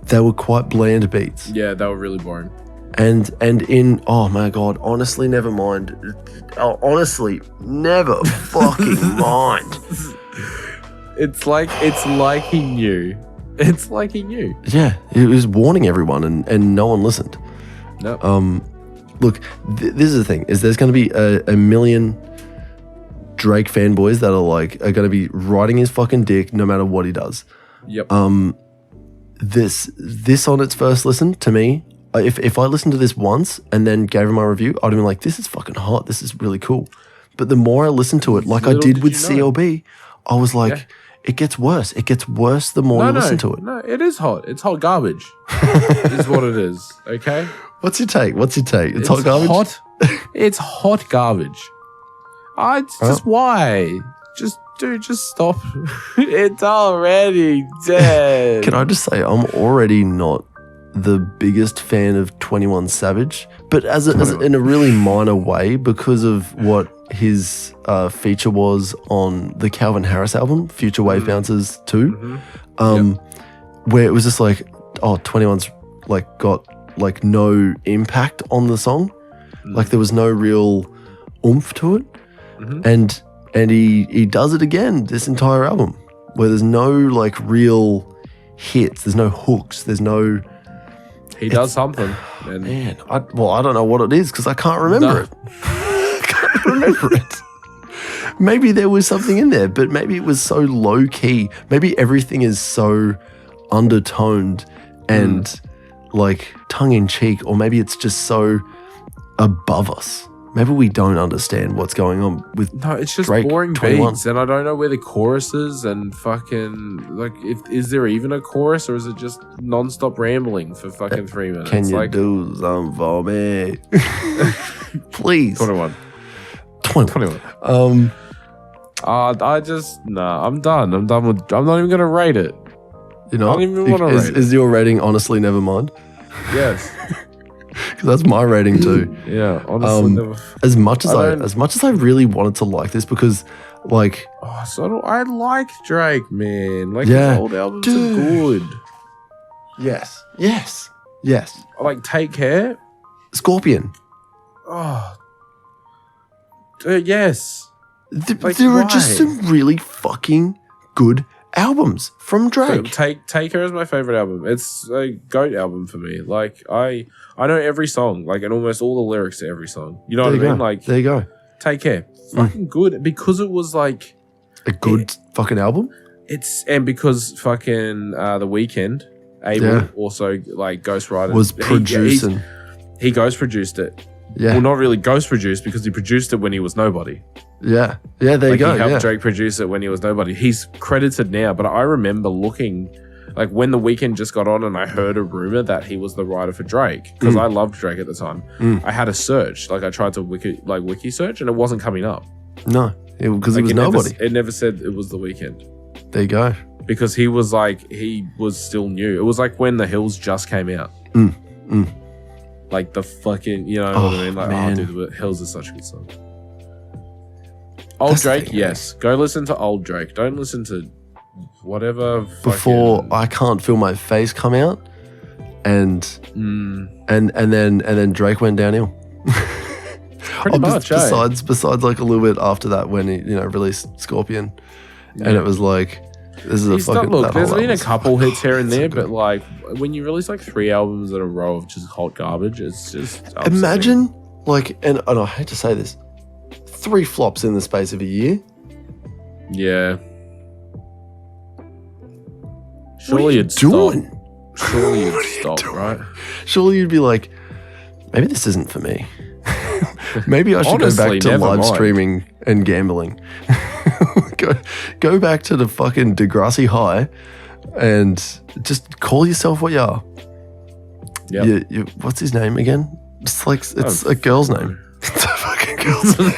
They were quite bland beats. Yeah, they were really boring. And in, oh my God, honestly, never mind. Oh, honestly, never fucking mind. It's like he knew. It's like he knew. Yeah, it was warning everyone and no one listened. No. Look, this is the thing, is there's going to be a million Drake fanboys that are going to be riding his fucking dick no matter what he does. Yep. This on its first listen, to me, if I listened to this once and then gave him my review, I'd have been like, this is fucking hot. This is really cool. But the more I listened to it, like I did with CLB, I was like, it gets worse. It gets worse the more you listen to it. No, it is hot. It's hot garbage. Is what it is. Okay? What's your take? It's hot garbage? It's hot garbage. Why? Just stop. It's already dead. Can I just say, I'm already not the biggest fan of 21 Savage, but as in a really minor way because of what his feature was on the Calvin Harris album, Future Wave Bouncers 2, where it was just like, 21's like got like no impact on the song, like there was no real oomph to it, and he does it again this entire album where there's no like real hits, there's no hooks, there's no. He does something. Man, I don't know what it is because I can't remember it. I can't remember it. Maybe there was something in there, but maybe it was so low key. Maybe everything is so undertoned and like tongue in cheek, or maybe it's just so above us. Maybe we don't understand what's going on with it's just Drake, boring 21. beats, and I don't know where the chorus is, and fucking like, is there even a chorus, or is it just non-stop rambling for fucking 3 minutes? Can you do something for me, please? 21. I'm done. I'm not even gonna rate it. You know, I don't even want to rate it. Is your rating honestly never mind? Yes. Because that's my rating too. Yeah, honestly, as much as I really wanted to like this, because like, I like Drake, man. Like his old albums are good. Yes. I like Take Care, Scorpion. Oh, yes. There are just some really fucking good albums from Drake. Take Care is my favorite album. It's a GOAT album for me. Like I know every song, like, and almost all the lyrics to every song. You know what I mean? Like, there you go. Take Care, fucking good, because it was like a good fucking album. And because fucking The Weeknd, Abel also like ghostwriter was producing. He ghost produced it. Yeah. Well, not really ghost produced, because he produced it when he was nobody. Yeah. Yeah, there you go. He helped Drake produce it when he was nobody. He's credited now, but I remember looking, like, when The Weeknd just got on and I heard a rumor that he was the writer for Drake, because I loved Drake at the time. I had a search, like I tried to wiki search, and it wasn't coming up. No, because he was nobody. It never said it was The Weeknd. There you go. Because he was still new. It was like when The Hills just came out. Like the fucking, you know what I mean? Like, man. Dude, The Hills is such a good song. Old Drake, yes. Go listen to old Drake. Don't listen to whatever. Before I Can't Feel My Face come out, and then Drake went downhill. Pretty much. Besides, like a little bit after that, when he released Scorpion, and it was like, this is a fucking. Look, there's been a couple hits here and there, but like when you release like 3 albums in a row of just hot garbage, it's just upsetting. Imagine like, and I hate to say this, 3 flops in the space of a year. Yeah. Surely you'd doing? Stop. Surely you'd stop, right? Surely you'd be like, maybe this isn't for me. Maybe I should Honestly, go back to never live mind. streaming and gambling. go back to the fucking Degrassi High and just call yourself what you are. Yeah. What's his name again? It's a girl's name. It's a fucking girl's name.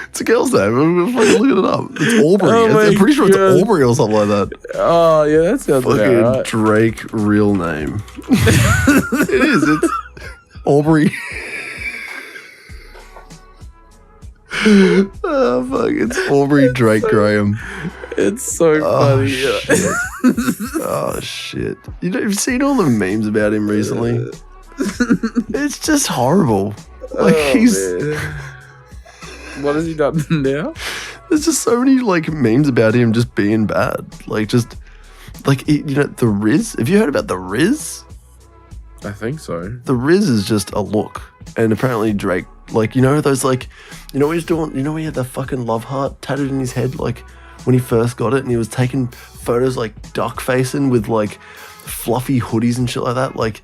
It's a girl's name. I'm fucking looking it up. It's Aubrey. I'm pretty sure it's Aubrey or something like that. Oh, yeah, that sounds Fucking right. Drake real name. It is. It's Aubrey. Oh, fuck. It's Aubrey Drake Graham. It's so funny. Shit. Oh, shit. You've seen all the memes about him recently? It's just horrible. Like, Man. What has he done now? There's just so many, like, memes about him just being bad. Like, just... Like, the Riz? Have you heard about the Riz? I think so. The Riz is just a look. And apparently Drake, like, those, like... what he's doing? He had the fucking love heart tattooed in his head, like, when he first got it, and he was taking photos, like, duck facing with, like, fluffy hoodies and shit like that, like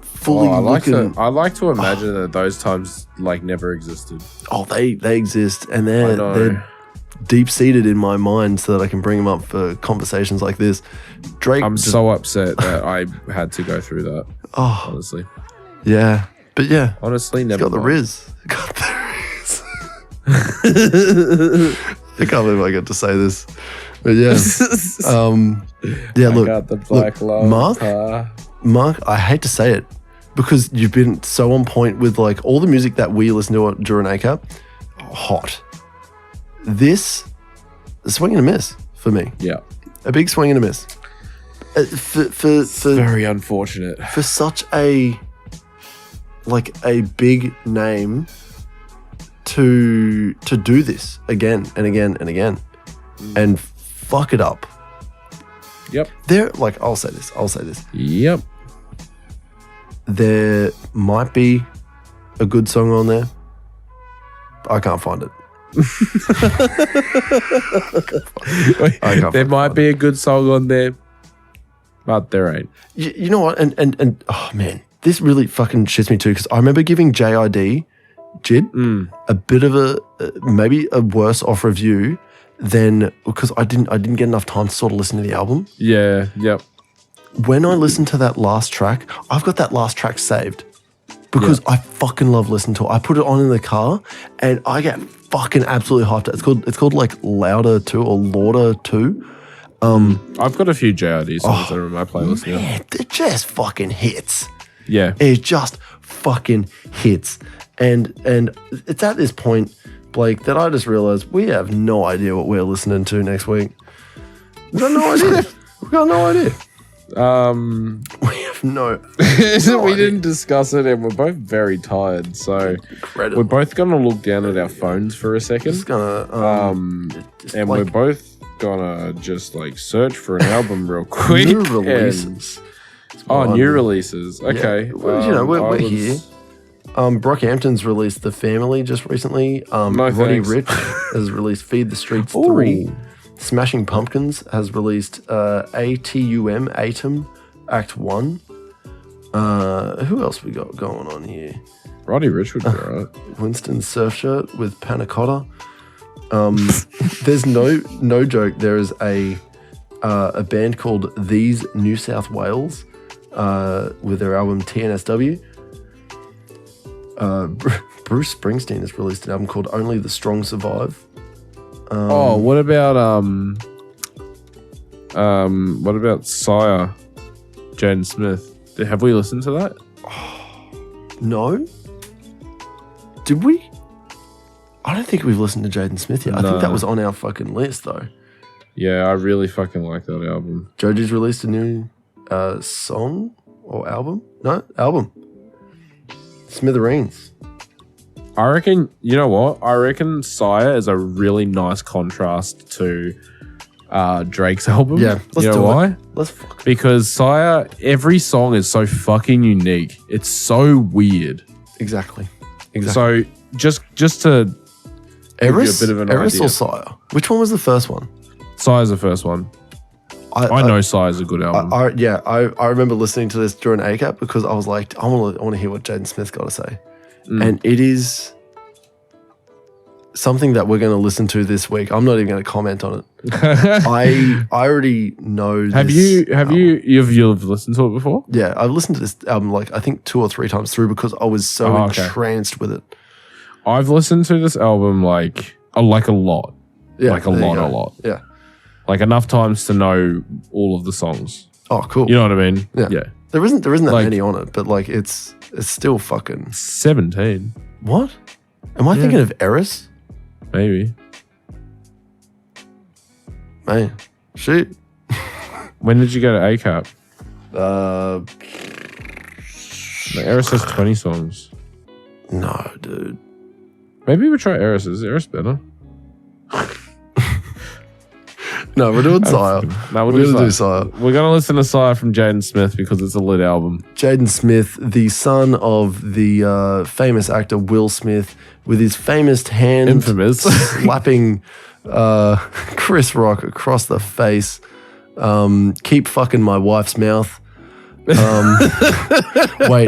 fully looking... I like to imagine that those times, like, never existed. Oh, they exist, and they're deep-seated in my mind so that I can bring them up for conversations like this. Drake... I'm so upset that I had to go through that, honestly. Yeah, but yeah. Honestly, never Got the mind. Riz. Got the Riz. I can't believe I get to say this. But yeah. Look. I got the black love. Mark, I hate to say it because you've been so on point with like all the music that we listen to during ACAP. Hot. This, a swing and a miss for me. Yeah. A big swing and a miss. For very unfortunate. For such a big name to do this again and again and again and fuck it up. Yep. I'll say this. Yep. There might be a good song on there. I can't find it. There might be a good song on there, but there ain't. You know what? And oh man, this really fucking shits me too because I remember giving JID Jid a bit of maybe a worse off review than because I didn't get enough time to sort of listen to the album. Yeah. Yep. When I listened to that last track, I've got that last track saved because I fucking love listening to it. I put it on in the car and I get fucking absolutely hyped. It's called like Louder 2 or Lauder 2. I've got a few JRD songs that are in my playlist now. Man, it just fucking hits. Yeah. It just fucking hits. And it's at this point, Blake, that I just realized we have no idea what we're listening to next week. We've got no idea. We have no we didn't discuss it and we're both very tired, so we're both gonna look down at our phones for a second. Just gonna and we're both gonna just like search for an album real quick. New releases. New releases. Okay. Yeah. Well, we're here. Brockhampton's released The Family just recently. Roddy Ricch has released Feed the Streets 3. Smashing Pumpkins has released ATUM, Atom, Act 1. Who else we got going on here? Roddy Ricch would be right. Winston Surfshirt with Panna Cotta. There's no joke. There is a band called These New South Wales with their album TNSW. Bruce Springsteen has released an album called Only the Strong Survive. What about Sire, Jaden Smith? Have we listened to that? No. Did we? I don't think we've listened to Jaden Smith yet. No. I think that was on our fucking list though. Yeah, I really fucking like that album. Joji's released a new song or album? No, album. Smithereens. I reckon, you know what? I reckon Sire is a really nice contrast to Drake's album. Yeah, let's you know do why? it. Let's fuck. Because Sire, every song is so fucking unique. It's so weird. Exactly. So just to give you a bit of an Eris idea. or Sire? Which one was the first one? Sire's the first one. I know Sire's a good album. I remember listening to this during ACAP because I was like, I want to hear what Jaden Smith got to say. And it is something that we're going to listen to this week. I'm not even going to comment on it. I already know Have you listened to it before? Yeah, I've listened to this album like I think 2 or 3 times through because I was so entranced with it. I've listened to this album like a lot. Yeah, like a lot. Yeah. Like enough times to know all of the songs. Oh, cool. You know what I mean? Yeah. There isn't that like, many on it, but like it's still fucking 17. What? Am I thinking of Eris? Maybe. Man, shoot. When did you go to ACAP? Eris has 20 songs. No, dude. Maybe we'll try Eris. Is Eris better? No, we're doing Sire. No, we're going to do Sire. We're going to listen to Sire from Jaden Smith because it's a lit album. Jaden Smith, the son of the famous actor Will Smith, with his famous hand Infamous. slapping Chris Rock across the face. Keep fucking my wife's mouth. Wait,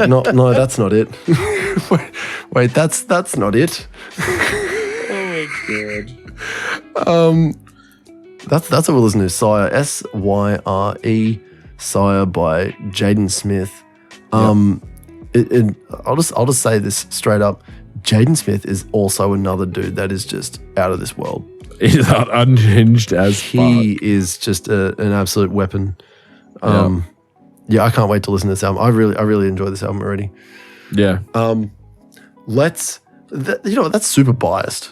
no, that's not it. wait, that's not it. Oh my god. That's what we're listening to. Sire, SYRE, Sire by Jaden Smith. I'll just say this straight up. Jaden Smith is also another dude that is just out of this world. He's unhinged as fuck. He is just an absolute weapon. Yeah, I can't wait to listen to this album. I really enjoy this album already. Yeah. That's super biased.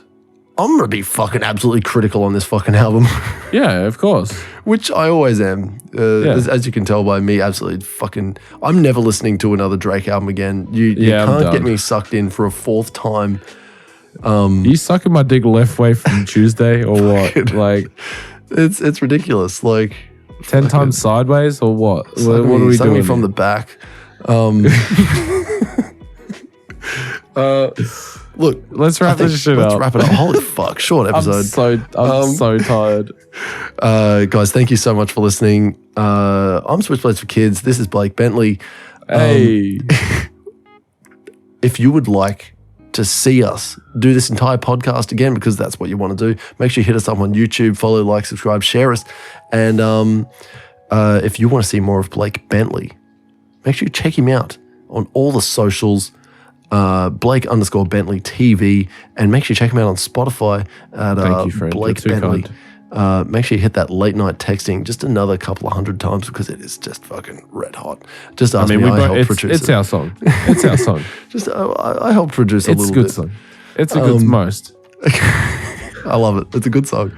I'm going to be fucking absolutely critical on this fucking album. Yeah, of course. Which I always am. As you can tell by me, absolutely fucking... I'm never listening to another Drake album again. You can't get me sucked in for a 4th time. Are you sucking my dick left way from Tuesday or what? Like... It's ridiculous. Like... 10 times sideways or what? What are we doing? Me from the back. Look, let's wrap this shit up. Let's wrap it up. Holy fuck, short episode. I'm so tired. Guys, thank you so much for listening. I'm Switchblades for Kids. This is Blake Bentley. Hey. If you would like to see us do this entire podcast again, because that's what you want to do, make sure you hit us up on YouTube, follow, like, subscribe, share us. And if you want to see more of Blake Bentley, make sure you check him out on all the socials. Blake_Bentley TV, and make sure you check him out on Spotify at Thank you, friend. Blake Bentley. Make sure you hit that late night texting just another couple of 100 times because it is just fucking red hot. Just ask me. I helped produce it. It's our song. It's our song. Just I helped produce a little bit. It's a good song. It's a good most. I love it. It's a good song.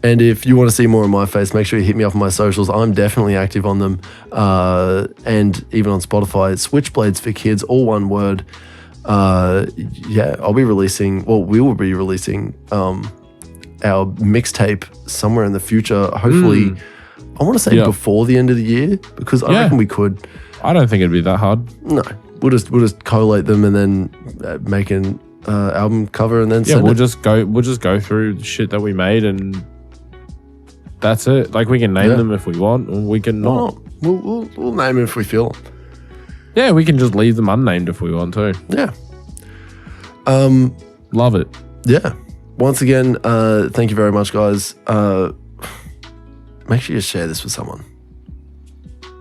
And if you want to see more of my face, make sure you hit me up on my socials. I'm definitely active on them. And even on Spotify, it's Switchblades for Kids, all one word. I'll be releasing, we will be releasing our mixtape somewhere in the future. Hopefully, I want to say before the end of the year, because I reckon we could. I don't think it'd be that hard. No, we'll just collate them and then make an album cover and then send it. We'll just go through the shit that we made and that's it. Like we can name them if we want, or we can not. We'll name them if we feel. Yeah, we can just leave them unnamed if we want to. Yeah. Love it. Yeah. Once again, thank you very much, guys. Make sure you share this with someone.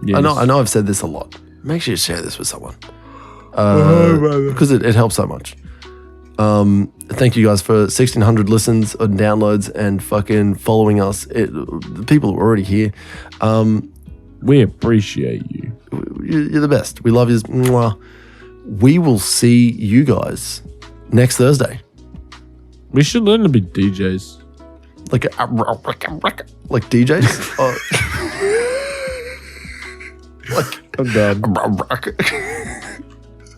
Yes. I know I've said this a lot. Make sure you share this with someone. Because it helps so much. Thank you guys for 1,600 listens and downloads and fucking following us. The people are already here. We appreciate you. You're the best. We love you. Mwah. We will see you guys next Thursday. We should learn to be DJs. Like DJs? I'm done.